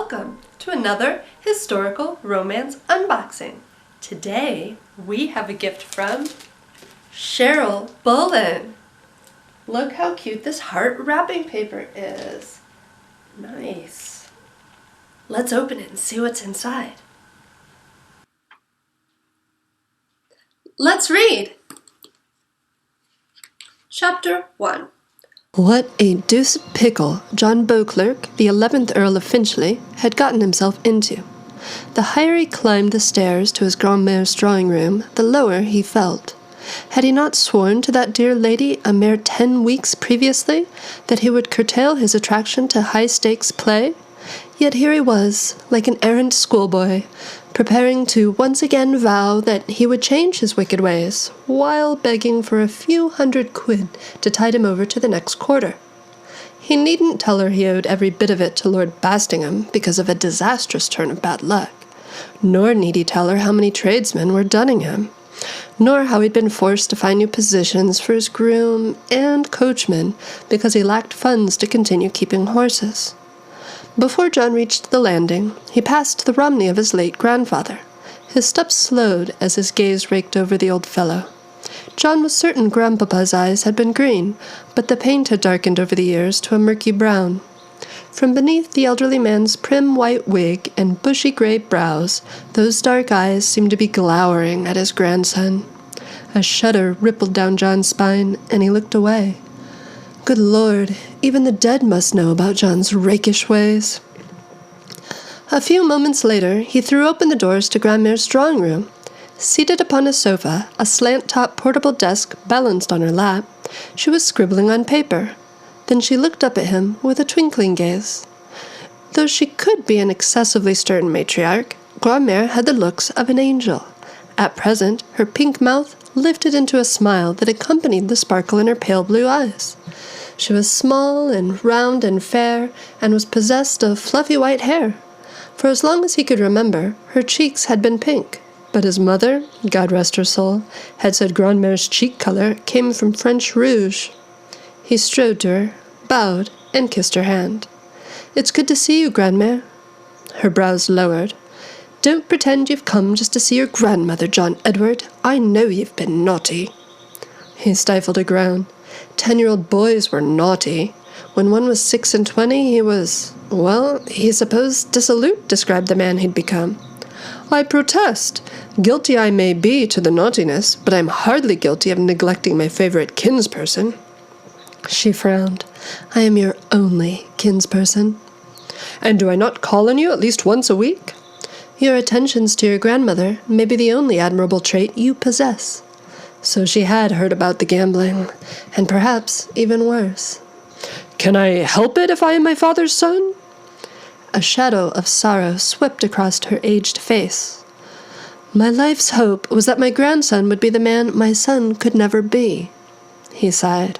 welcome to another historical romance unboxing. Today we have a gift from Cheryl Bolen. Look how cute this heart wrapping paper is. Nice. Let's open it and see what's inside. Let's read. Chapter 1. What a deuced pickle John Beauclerk, the 11th Earl of Finchley, had gotten himself into. The higher he climbed the stairs to his grandmare's drawing-room, the lower he felt. Had he not sworn to that dear lady a mere 10 weeks previously that he would curtail his attraction to high-stakes play? Yet here he was, like an errant schoolboy, preparing to once again vow that he would change his wicked ways, while begging for a few £100 to tide him over to the next quarter. He needn't tell her he owed every bit of it to Lord Bastingham because of a disastrous turn of bad luck, nor need he tell her how many tradesmen were dunning him, nor how he'd been forced to find new positions for his groom and coachman because he lacked funds to continue keeping horses. Before John reached the landing, he passed the Romney of his late grandfather. His steps slowed as his gaze raked over the old fellow. John was certain Grandpapa's eyes had been green, but the paint had darkened over the years to a murky brown. From beneath the elderly man's prim white wig and bushy gray brows, those dark eyes seemed to be glowering at his grandson. A shudder rippled down John's spine, and he looked away. Good Lord, even the dead must know about John's rakish ways. A few moments later, he threw open the doors to Grandmare's drawing-room. Seated upon a sofa, a slant-top portable desk balanced on her lap, she was scribbling on paper. Then she looked up at him with a twinkling gaze. Though she could be an excessively stern matriarch, Grandmère had the looks of an angel. At present, her pink mouth lifted into a smile that accompanied the sparkle in her pale blue eyes. She was small and round and fair, and was possessed of fluffy white hair. For as long as he could remember, her cheeks had been pink, but his mother, God rest her soul, had said Grandmère's cheek color came from French rouge. He strode to her, bowed, and kissed her hand. "It's good to see you, Grandmère." Her brows lowered. "Don't pretend you've come just to see your grandmother, John Edward. I know you've been naughty." He stifled a groan. 10-year-old boys were naughty. When one was 26, he was, well, he supposed dissolute described the man he'd become. "I protest. Guilty I may be to the naughtiness, but I'm hardly guilty of neglecting my favorite kinsperson." She frowned. "I am your only kinsperson." "And do I not call on you at least once a week?" "Your attentions to your grandmother may be the only admirable trait you possess." So she had heard about the gambling, and perhaps even worse. "Can I help it if I am my father's son?" A shadow of sorrow swept across her aged face. "My life's hope was that my grandson would be the man my son could never be." He sighed.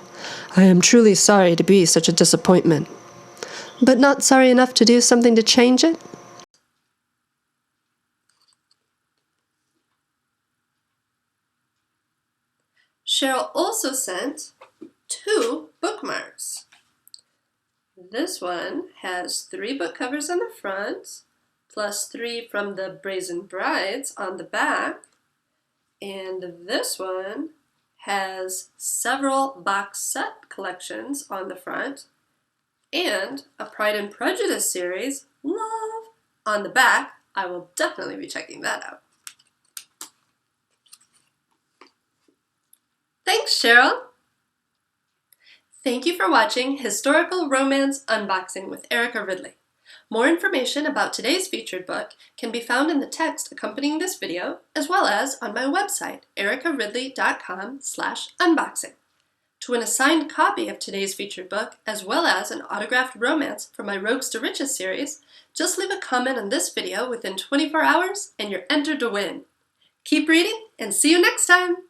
"I am truly sorry to be such a disappointment." "But not sorry enough to do something to change it?" Cheryl also sent 2 bookmarks. This one has 3 book covers on the front, plus 3 from the Brazen Brides on the back. And this one has several box set collections on the front, and a Pride and Prejudice series, Love, on the back. I will definitely be checking that out. Thanks, Cheryl! Thank you for watching Historical Romance Unboxing with Erica Ridley. More information about today's featured book can be found in the text accompanying this video, as well as on my website, ericaridley.com/unboxing. To win a signed copy of today's featured book, as well as an autographed romance from my Rogues to Riches series, just leave a comment on this video within 24 hours and you're entered to win. Keep reading and see you next time!